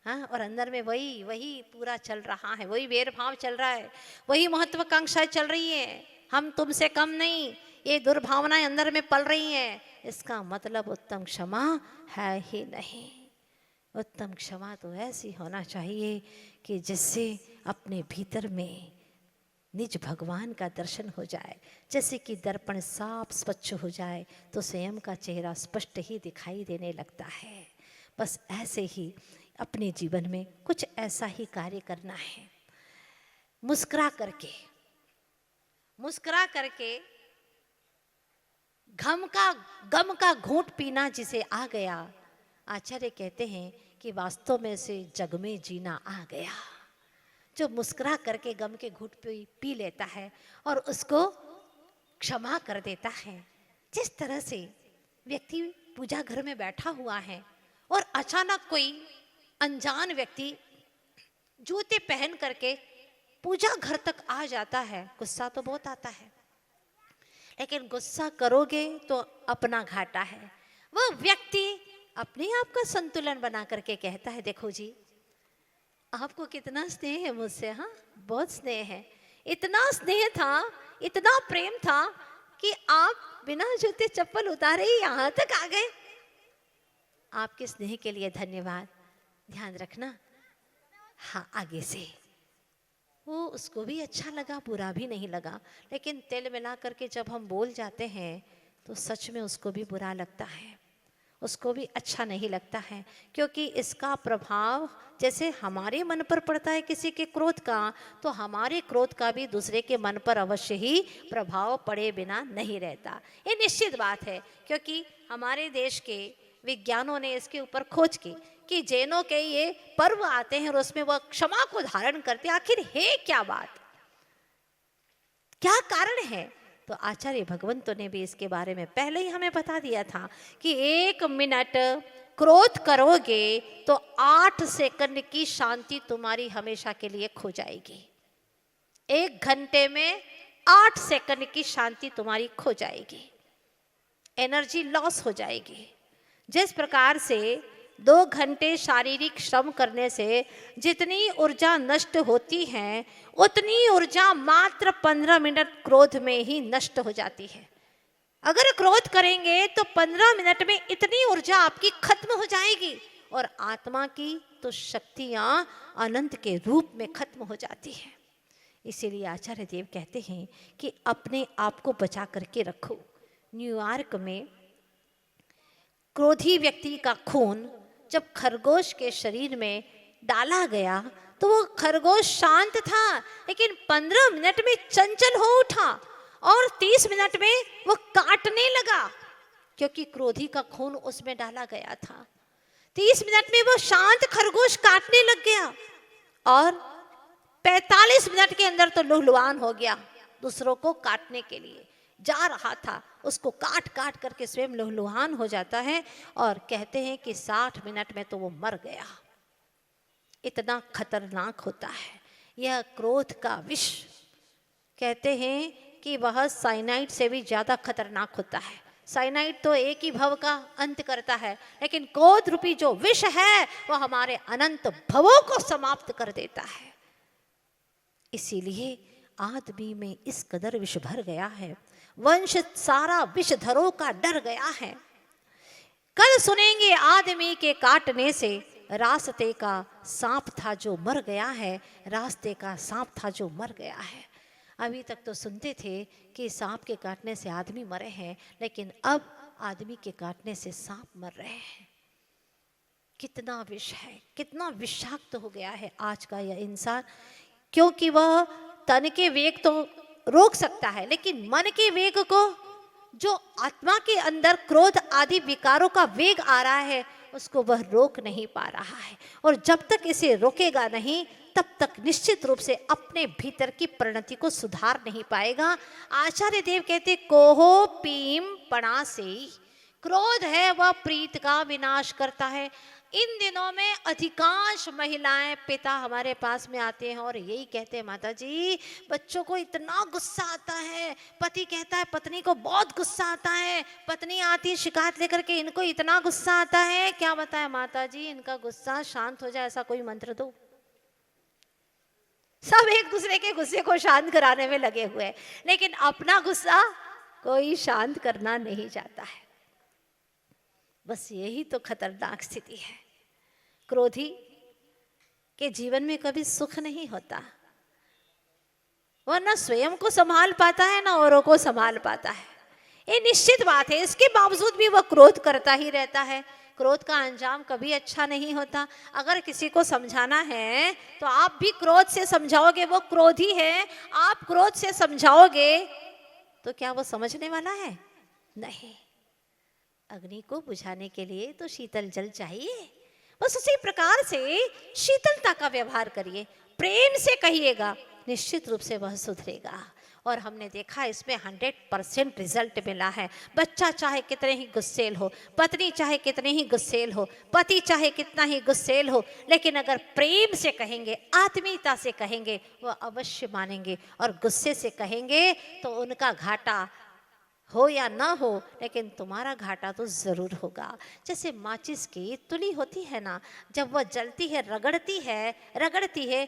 [SPEAKER 2] हाँ। और अंदर में वही पूरा चल रहा है, वही वेर भाव चल रहा है, वही महत्वाकांक्षाएं चल रही है। हम तुमसे कम नहीं, ये दुर्भावनाएं अंदर में पल रही हैं। इसका मतलब उत्तम क्षमा है ही नहीं। उत्तम क्षमा तो ऐसी होना चाहिए कि जिससे अपने भीतर में निज भगवान का दर्शन हो जाए। जैसे कि दर्पण साफ स्वच्छ हो जाए तो स्वयं का चेहरा स्पष्ट ही दिखाई देने लगता है। बस ऐसे ही अपने जीवन में कुछ ऐसा ही कार्य करना है। मुस्कुरा करके गम का घूंट पीना जिसे आ गया, आचार्य कहते हैं कि वास्तव में से जग में जीना आ गया। जो मुस्कुरा करके गम के घूंट पी लेता है और उसको क्षमा कर देता है। जिस तरह से व्यक्ति पूजा घर में बैठा हुआ है और अचानक कोई अनजान व्यक्ति जूते पहन करके पूजा घर तक आ जाता है, गुस्सा तो बहुत आता है, लेकिन गुस्सा करोगे तो अपना घाटा है। वह व्यक्ति अपने आप का संतुलन बना करके कहता है, देखो जी आपको कितना स्नेह है मुझसे, हाँ बहुत स्नेह है, इतना स्नेह था, इतना प्रेम था कि आप बिना जूते चप्पल उतारे ही यहाँ तक आ गए। आपके स्नेह के लिए धन्यवाद, ध्यान रखना। हाँ, आगे से वो उसको भी अच्छा लगा, बुरा भी नहीं लगा। लेकिन तेल मिला करके जब हम बोल जाते हैं तो सच में उसको भी बुरा लगता है, उसको भी अच्छा नहीं लगता है। क्योंकि इसका प्रभाव जैसे हमारे मन पर पड़ता है किसी के क्रोध का, तो हमारे क्रोध का भी दूसरे के मन पर अवश्य ही प्रभाव पड़े बिना नहीं रहता। ये निश्चित बात है, क्योंकि हमारे देश के विज्ञानों ने इसके ऊपर खोज की कि जैनों के ये पर्व आते हैं और उसमें वह क्षमा को धारण करते हैं। आखिर है क्या बात, क्या कारण है? तो आचार्य भगवंतों ने भी इसके बारे में पहले ही हमें बता दिया था कि 1 मिनट क्रोध करोगे तो 8 सेकंड की शांति तुम्हारी हमेशा के लिए खो जाएगी। 1 घंटे में 8 सेकंड की शांति तुम्हारी खो जाएगी, एनर्जी लॉस हो जाएगी। जिस प्रकार से 2 घंटे शारीरिक श्रम करने से जितनी ऊर्जा नष्ट होती है, उतनी ऊर्जा मात्र 15 मिनट क्रोध में ही नष्ट हो जाती है। अगर क्रोध करेंगे तो 15 मिनट में इतनी ऊर्जा आपकी खत्म हो जाएगी और आत्मा की तो शक्तियां अनंत के रूप में खत्म हो जाती है। इसीलिए आचार्य देव कहते हैं कि अपने आप को बचा करके रखो। न्यूयॉर्क में क्रोधी व्यक्ति का खून जब खरगोश के शरीर में डाला गया तो वो खरगोश शांत था, लेकिन 15 मिनट में चंचल हो उठा और 30 मिनट में वो काटने लगा, क्योंकि क्रोधी का खून उसमें डाला गया था। 30 मिनट में वो शांत खरगोश काटने लग गया और 45 मिनट के अंदर तो लुहलुहान हो गया। दूसरों को काटने के लिए जा रहा था, उसको काट काट करके स्वयं लुहलुहान हो जाता है और कहते हैं कि 60 मिनट में तो वो मर गया। इतना खतरनाक होता है यह क्रोध का विष। कहते हैं कि वह साइनाइड से भी ज्यादा खतरनाक होता है। साइनाइड तो एक ही भव का अंत करता है, लेकिन क्रोध रूपी जो विष है वह हमारे अनंत भवों को समाप्त कर देता है। इसीलिए आदमी में इस कदर विष भर गया है, वंश सारा विषधरों का डर गया है। कल सुनेंगे आदमी के काटने से रास्ते का सांप था जो मर गया है, रास्ते का सांप था जो मर गया है। अभी तक तो सुनते थे कि सांप के काटने से आदमी मरे हैं, लेकिन अब आदमी के काटने से सांप मर रहे हैं। कितना विष है, कितना विषाक्त हो गया है आज का यह इंसान, क्योंकि वह तन के वेग तो रोक सकता है, लेकिन मन के वेग को, जो आत्मा के अंदर क्रोध आदि विकारों का वेग आ रहा है, उसको वह रोक नहीं पा रहा है। और जब तक इसे रोकेगा नहीं, तब तक निश्चित रूप से अपने भीतर की परिणति को सुधार नहीं पाएगा। आचार्य देव कहते, कोहो पीम पणा से, क्रोध है वह प्रीत का विनाश करता है। इन दिनों में अधिकांश महिलाएं, पिता हमारे पास में आते हैं और यही कहते हैं, माता जी बच्चों को इतना गुस्सा आता है, पति कहता है पत्नी को बहुत गुस्सा आता है, पत्नी आती है शिकायत लेकर के, इनको इतना गुस्सा आता है, क्या बताएं माता जी, इनका गुस्सा शांत हो जाए ऐसा कोई मंत्र दो। सब एक दूसरे के गुस्से को शांत कराने में लगे हुए हैं, लेकिन अपना गुस्सा कोई शांत करना नहीं चाहता है। बस यही तो खतरनाक स्थिति है। क्रोधी के जीवन में कभी सुख नहीं होता। वह न स्वयं को संभाल पाता है, न औरों को संभाल पाता है। ये निश्चित बात है। इसके बावजूद भी वह क्रोध करता ही रहता है। क्रोध का अंजाम कभी अच्छा नहीं होता। अगर किसी को समझाना है तो आप भी क्रोध से समझाओगे, वो क्रोधी है, आप क्रोध से समझाओगे तो क्या वो समझने वाला है? नहीं। अग्नि को बुझाने के लिए तो शीतल जल चाहिए। बस उसी प्रकार से शीतलता का व्यवहार करिए, प्रेम से कहिएगा, निश्चित रूप से वह सुधरेगा। और हमने देखा इसमें 100% रिजल्ट मिला है। बच्चा चाहे कितने ही गुस्सेल हो, पत्नी चाहे कितने ही गुस्सेल हो, पति चाहे कितना ही गुस्सेल हो, लेकिन अगर प्रेम से कहेंगे, आत्मीयता से कहेंगे, वह अवश्य मानेंगे। और गुस्से से कहेंगे तो उनका घाटा हो या ना हो, लेकिन तुम्हारा घाटा तो जरूर होगा। जैसे माचिस की तुली होती है ना, जब वह जलती है, रगड़ती है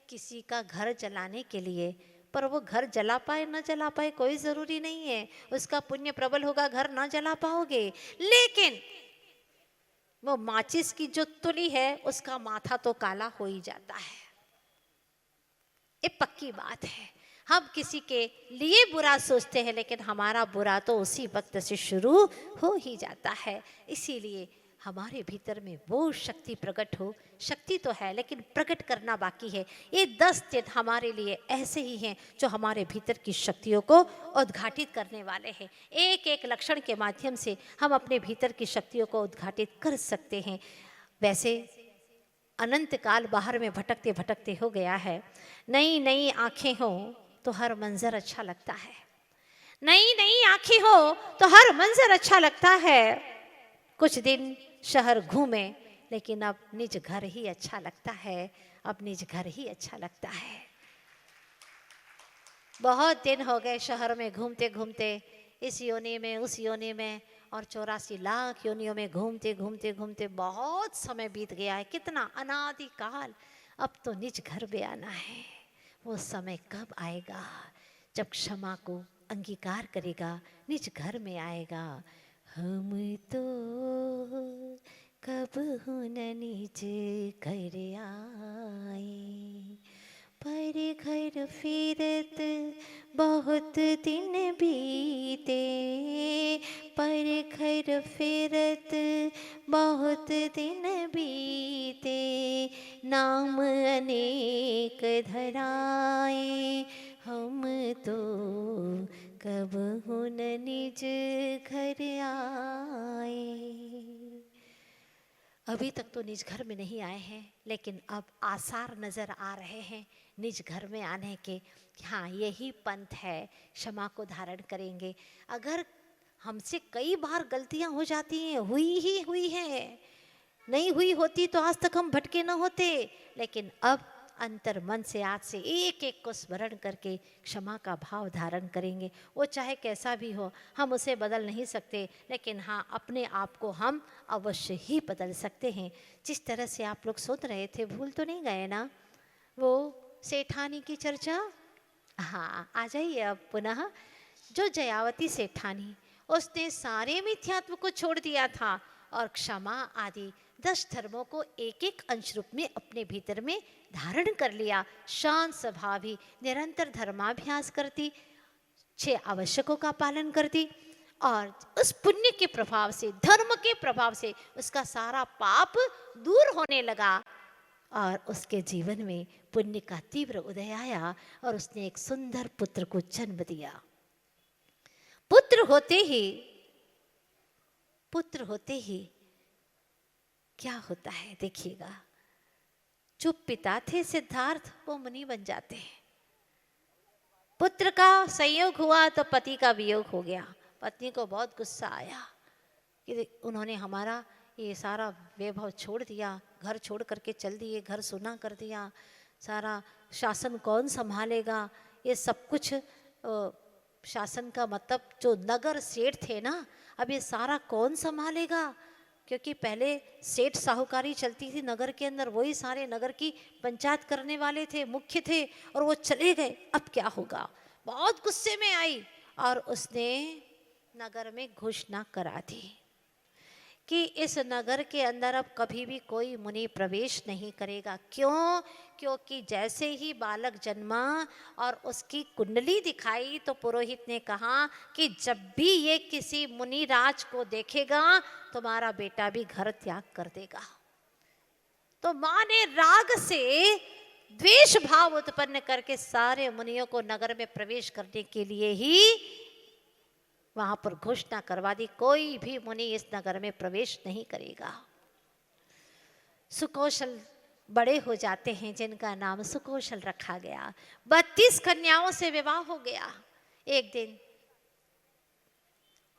[SPEAKER 2] किसी का घर जलाने के लिए, पर वो घर जला पाए न जला पाए कोई जरूरी नहीं है। उसका पुण्य प्रबल होगा, घर न जला पाओगे, लेकिन वो माचिस की जो तुली है उसका माथा तो काला हो ही जाता है। ये पक्की बात है। हम किसी के लिए बुरा सोचते हैं, लेकिन हमारा बुरा तो उसी वक्त से शुरू हो ही जाता है। इसीलिए हमारे भीतर में वो शक्ति प्रकट हो, शक्ति तो है लेकिन प्रकट करना बाकी है। ये 10 दिन हमारे लिए ऐसे ही हैं जो हमारे भीतर की शक्तियों को उद्घाटित करने वाले हैं। एक एक लक्षण के माध्यम से हम अपने भीतर की शक्तियों को उद्घाटित कर सकते हैं। वैसे अनंत काल बाहर में भटकते भटकते हो गया है। नई नई आंखें हो तो हर मंजर अच्छा लगता है, नई नई आंखें हो तो हर मंजर अच्छा लगता है। कुछ दिन शहर घूमे, लेकिन अब निज घर ही अच्छा लगता है, अब निज घर ही अच्छा लगता है। बहुत दिन हो गए शहर में घूमते घूमते, इस योनि में उस योनि में, और 84 लाख योनियों में घूमते घूमते घूमते बहुत समय बीत गया है। कितना अनादि काल। अब तो निज घर पे आना है। वो समय कब आएगा जब क्षमा को अंगीकार करेगा, निज घर में आएगा। हम तो कब न निज घर आए, पर घर फिरत बहुत दिन बीते, पर घर फिरत बहुत दिन बीते, नाम अनेक धराए, हम तो कब न निज घर आए। अभी तक तो निज घर में नहीं आए हैं, लेकिन अब आसार नजर आ रहे हैं निज घर में आने के। हाँ, यही पंथ है, क्षमा को धारण करेंगे। अगर हमसे कई बार गलतियां हो जाती हैं, हुई हैं, नहीं हुई होती तो आज तक हम भटके न होते, लेकिन अब अंतर मन से आज से एक एक को स्मरण करके क्षमा का भाव धारण करेंगे। वो चाहे कैसा भी हो, हम उसे बदल नहीं सकते, लेकिन हाँ, अपने आप को हम अवश्य ही बदल सकते हैं। जिस तरह से आप लोग सुन रहे थे, भूल तो नहीं गए ना वो सेठानी की चर्चा? हाँ, आ जाइए अब पुनः। जो जयावती सेठानी, उसने सारे मिथ्यात्व को छोड़ दिया था और क्षमा आदि 10 धर्मों को एक एक अंश रूप में अपने भीतर में धारण कर लिया। शांत स्वभावी, निरंतर धर्माभ्यास करती, 6 आवश्यकों का पालन करती, और उस पुण्य के प्रभाव से, धर्म के प्रभाव से उसका सारा पाप दूर होने लगा और उसके जीवन में पुण्य का तीव्र उदय आया और उसने एक सुंदर पुत्र को जन्म दिया। पुत्र होते ही क्या होता है देखिएगा। जो पिता थे सिद्धार्थ, वो मुनि बन जाते हैं। पुत्र का संयोग हुआ तो पति का वियोग हो गया। पत्नी को बहुत गुस्सा आया कि उन्होंने हमारा ये सारा वैभव छोड़ दिया, घर छोड़ करके चल दिए, घर सुना कर दिया, सारा शासन कौन संभालेगा, ये सब कुछ शासन का मतलब जो नगर सेठ थे ना, अब ये सारा कौन संभालेगा, क्योंकि पहले सेठ साहूकारी चलती थी नगर के अंदर, वही सारे नगर की पंचायत करने वाले थे, मुख्य थे, और वो चले गए, अब क्या होगा। बहुत गुस्से में आई और उसने नगर में घोषणा करा दी कि इस नगर के अंदर अब कभी भी कोई मुनि प्रवेश नहीं करेगा। क्यों? क्योंकि जैसे ही बालक जन्मा और उसकी कुंडली दिखाई तो पुरोहित ने कहा कि जब भी ये किसी मुनि राज को देखेगा तुम्हारा बेटा भी घर त्याग कर देगा। तो माँ ने राग से द्वेष भाव उत्पन्न करके सारे मुनियों को नगर में प्रवेश करने के लिए ही वहां पर घोषणा करवा दी, कोई भी मुनि इस नगर में प्रवेश नहीं करेगा। सुकौशल बड़े हो जाते हैं जिनका नाम सुकौशल रखा गया। 32 कन्याओं से विवाह हो गया। एक दिन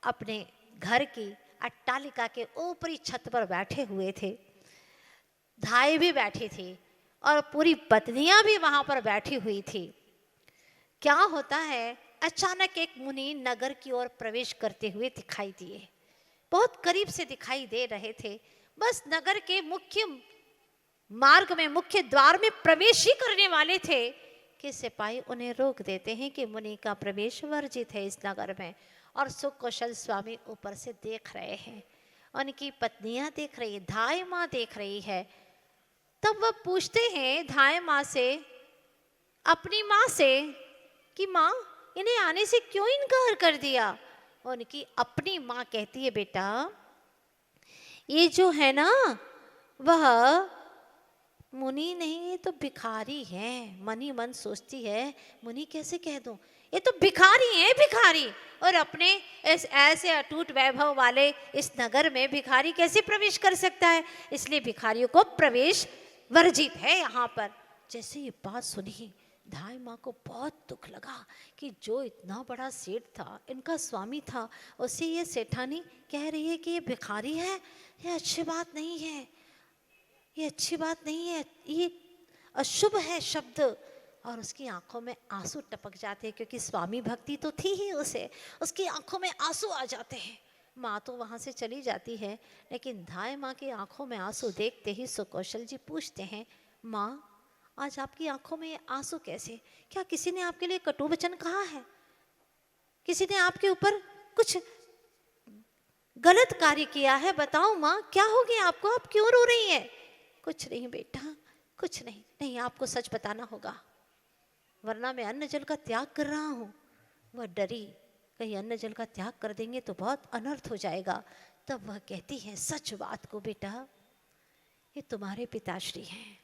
[SPEAKER 2] अपने घर की अट्टालिका के ऊपरी छत पर बैठे हुए थे, धाई भी बैठी थी और पूरी पत्नियां भी वहां पर बैठी हुई थी। क्या होता है, अचानक एक मुनि नगर की ओर प्रवेश करते हुए दिखाई दिए। बहुत करीब से दिखाई दे रहे थे, बस नगर के मुख्य मार्ग में, मुख्य द्वार में प्रवेश ही करने वाले थे कि सिपाही उन्हें रोक देते हैं कि मुनि का प्रवेश वर्जित है इस नगर में। और सुकौशल स्वामी ऊपर से देख रहे हैं, उनकी पत्नियां देख रही है, धाई माँ देख रही है। तब वह पूछते हैं धाई माँ से, अपनी माँ से, कि माँ इन्हें आने से क्यों इनकार कर दिया। उनकी अपनी माँ कहती है, बेटा ये जो है ना वह मुनि नहीं, ये तो भिखारी है। मन ही मन सोचती है मुनि कैसे कह दूं, ये तो भिखारी है, भिखारी। और अपने इस ऐसे अटूट वैभव वाले इस नगर में भिखारी कैसे प्रवेश कर सकता है, इसलिए भिखारियों को प्रवेश वर्जित है यहाँ पर। जैसे ये बात सुनी धाई माँ को बहुत दुख लगा कि जो इतना बड़ा सेठ था, इनका स्वामी था, उसे ये सेठानी कह रही है कि ये भिखारी है। ये अच्छी बात नहीं है, ये अच्छी बात नहीं है, ये अशुभ है शब्द। और उसकी आंखों में आंसू टपक जाते हैं, क्योंकि स्वामी भक्ति तो थी ही उसे, उसकी आंखों में आंसू आ जाते हैं। माँ तो वहाँ से चली जाती है, लेकिन धाई माँ की आंखों में आंसू देखते ही सुकौशल जी पूछते हैं, माँ आज आपकी आंखों में आंसू कैसे? क्या किसी ने आपके लिए कटु वचन कहा है? किसी ने आपके ऊपर कुछ गलत कार्य किया है? बताओ माँ, क्या हो गया आपको, आप क्यों रो रही हैं? कुछ नहीं बेटा, कुछ नहीं। नहीं, आपको सच बताना होगा, वरना मैं अन्न जल का त्याग कर रहा हूँ। वह डरी, कहीं अन्न जल का त्याग कर देंगे तो बहुत अनर्थ हो जाएगा। तब वह कहती है, सच बात को बेटा, ये तुम्हारे पिताश्री हैं।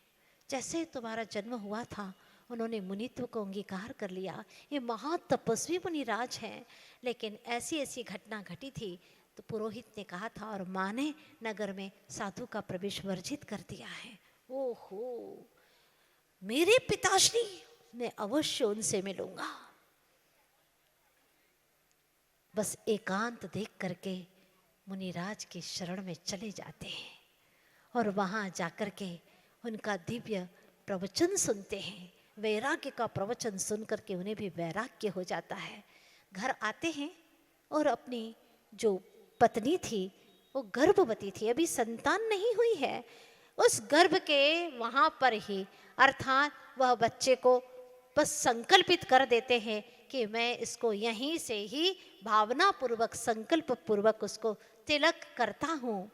[SPEAKER 2] जैसे तुम्हारा जन्म हुआ था उन्होंने मुनित्व को अंगीकार कर लिया, ये महातपस्वी मुनिराज हैं। लेकिन ऐसी ऐसी घटना घटी थी तो पुरोहित ने कहा था और माँ ने नगर में साधु का प्रवेश वर्जित कर दिया है। ओहो, मेरे पिताश्री, मैं अवश्य उनसे मिलूंगा। बस एकांत देख करके मुनिराज के शरण में चले जाते हैं और वहां जाकर के उनका दिव्य प्रवचन सुनते हैं। वैराग्य का प्रवचन सुन करके उन्हें भी वैराग्य हो जाता है। घर आते हैं और अपनी जो पत्नी थी वो गर्भवती थी, अभी संतान नहीं हुई है। उस गर्भ के वहाँ पर ही, अर्थात वह बच्चे को बस संकल्पित कर देते हैं कि मैं इसको यहीं से ही भावना पूर्वक, संकल्प पूर्वक उसको तिलक करता हूँ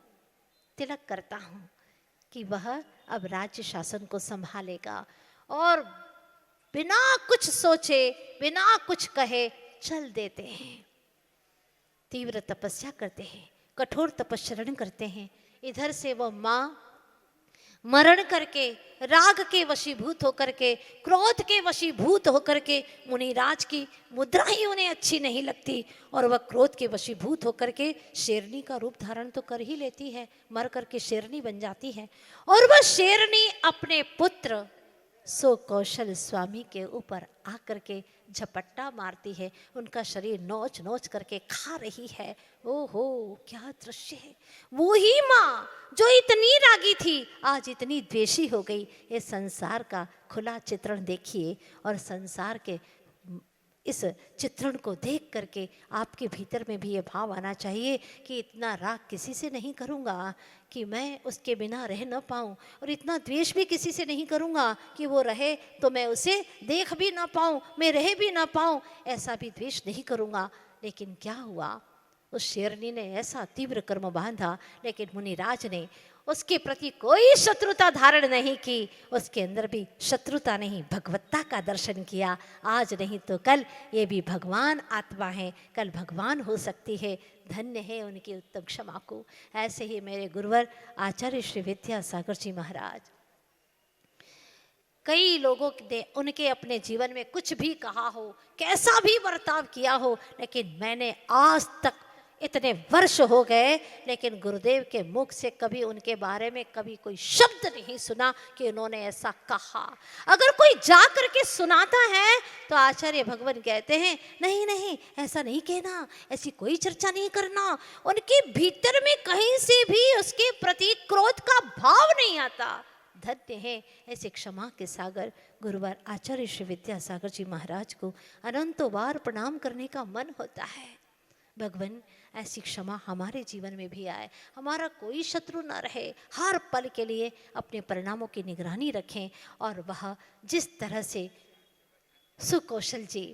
[SPEAKER 2] कि वह अब राज्य शासन को संभालेगा। और बिना कुछ सोचे, बिना कुछ कहे चल देते हैं। तीव्र तपस्या करते हैं, कठोर तपस्चरण करते हैं। इधर से वो माँ मरण करके, राग के वशीभूत होकर के, क्रोध के वशीभूत होकर के, मुनिराज की मुद्रा ही उन्हें अच्छी नहीं लगती और वह क्रोध के वशीभूत होकर के शेरनी का रूप धारण तो कर ही लेती है, मर करके शेरनी बन जाती है। और वह शेरनी अपने पुत्र सुकौशल स्वामी के ऊपर आकर के झपट्टा मारती है, उनका शरीर नोच नोच करके खा रही है। ओहो, क्या दृश्य है! वो ही माँ जो इतनी रागी थी आज इतनी द्वेषी हो गई। ये संसार का खुला चित्रण देखिए और संसार के इस चित्रण को देख करके आपके भीतर में भी ये भाव आना चाहिए कि इतना राग किसी से नहीं करूँगा कि मैं उसके बिना रह न पाऊँ, और इतना द्वेष भी किसी से नहीं करूँगा कि वो रहे तो मैं उसे देख भी ना पाऊँ, मैं रह भी ना पाऊँ, ऐसा भी द्वेष नहीं करूँगा। लेकिन क्या हुआ, उस शेरनी ने ऐसा तीव्र कर्म बांधा, लेकिन मुनिराज ने उसके प्रति कोई शत्रुता धारण नहीं की, उसके अंदर भी शत्रुता नहीं, भगवत्ता का दर्शन किया। आज नहीं तो कल ये भी भगवान आत्मा है, कल भगवान हो सकती है। धन्य है उनकी उत्तम क्षमा को। ऐसे ही मेरे गुरुवर आचार्य श्री विद्यासागर जी महाराज, कई लोगों ने उनके अपने जीवन में कुछ भी कहा हो, कैसा भी बर्ताव किया हो, लेकिन मैंने आज तक इतने वर्ष हो गए लेकिन गुरुदेव के मुख से कभी उनके बारे में कभी कोई शब्द नहीं सुना कि उन्होंने ऐसा कहा। अगर कोई जा करके सुनाता है तो आचार्य भगवान कहते हैं नहीं नहीं, ऐसा नहीं कहना, ऐसी कोई चर्चा नहीं करना। उनके भीतर में कहीं से भी उसके प्रति क्रोध का भाव नहीं आता। धन्य है ऐसे क्षमा के सागर गुरुवर आचार्य श्री विद्यासागर जी महाराज को अनंतों बार प्रणाम करने का मन होता है। भगवान ऐसी क्षमा हमारे जीवन में भी आए, हमारा कोई शत्रु न रहे, हर पल के लिए अपने परिणामों की निगरानी रखें। और वह जिस तरह से सुकौशल जी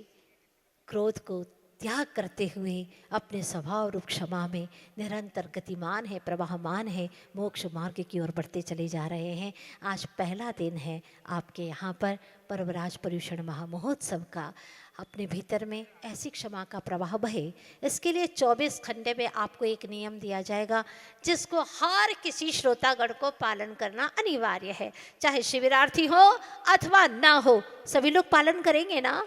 [SPEAKER 2] क्रोध को त्याग करते हुए अपने स्वभाव रूप क्षमा में निरंतर गतिमान है, प्रवाहमान है, मोक्ष मार्ग की ओर बढ़ते चले जा रहे हैं। आज पहला दिन है आपके यहाँ पर पर्वराज पर्युषण महामहोत्सव का। अपने भीतर में ऐसी क्षमा का प्रवाह बहे, इसके लिए 24 घंटे में आपको एक नियम दिया जाएगा जिसको हर किसी श्रोतागण को पालन करना अनिवार्य है, चाहे शिविरार्थी हो अथवा ना हो, सभी लोग पालन करेंगे ना।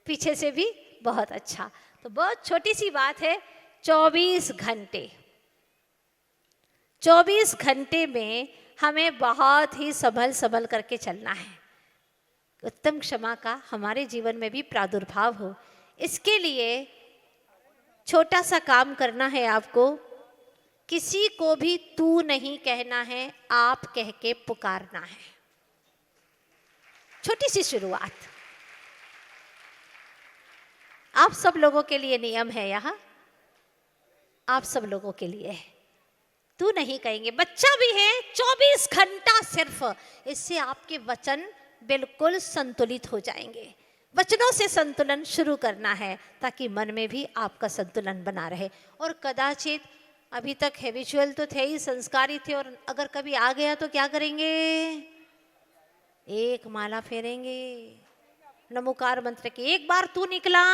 [SPEAKER 2] पीछे से भी बहुत अच्छा। तो बहुत छोटी सी बात है, 24 घंटे में हमें बहुत ही संभल करके चलना है। उत्तम क्षमा का हमारे जीवन में भी प्रादुर्भाव हो, इसके लिए छोटा सा काम करना है आपको। किसी को भी तू नहीं कहना है, आप कह के पुकारना है। छोटी सी शुरुआत आप सब लोगों के लिए नियम है, यहाँ आप सब लोगों के लिए है। तू नहीं कहेंगे, बच्चा भी है, 24 घंटा सिर्फ, इससे आपके वचन बिल्कुल संतुलित हो जाएंगे। वचनों से संतुलन शुरू करना है ताकि मन में भी आपका संतुलन बना रहे। और कदाचित अभी तक हैबिचुअल तो थे ही, संस्कारी थे, और अगर कभी आ गया तो क्या करेंगे, एक माला फेरेंगे नमोकार मंत्र की। एक बार तू निकला,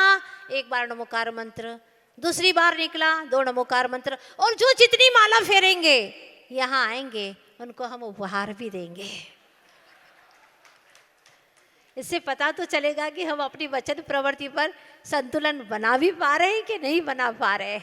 [SPEAKER 2] एक बार नमोकार मंत्र, दूसरी बार निकला 2 नमोकार मंत्र, और जो जितनी माला फेरेंगे यहाँ आएंगे उनको हम उपहार भी देंगे। इससे पता तो चलेगा कि हम अपनी वचन प्रवृत्ति पर संतुलन बना भी पा रहे हैं कि नहीं बना पा रहे हैं।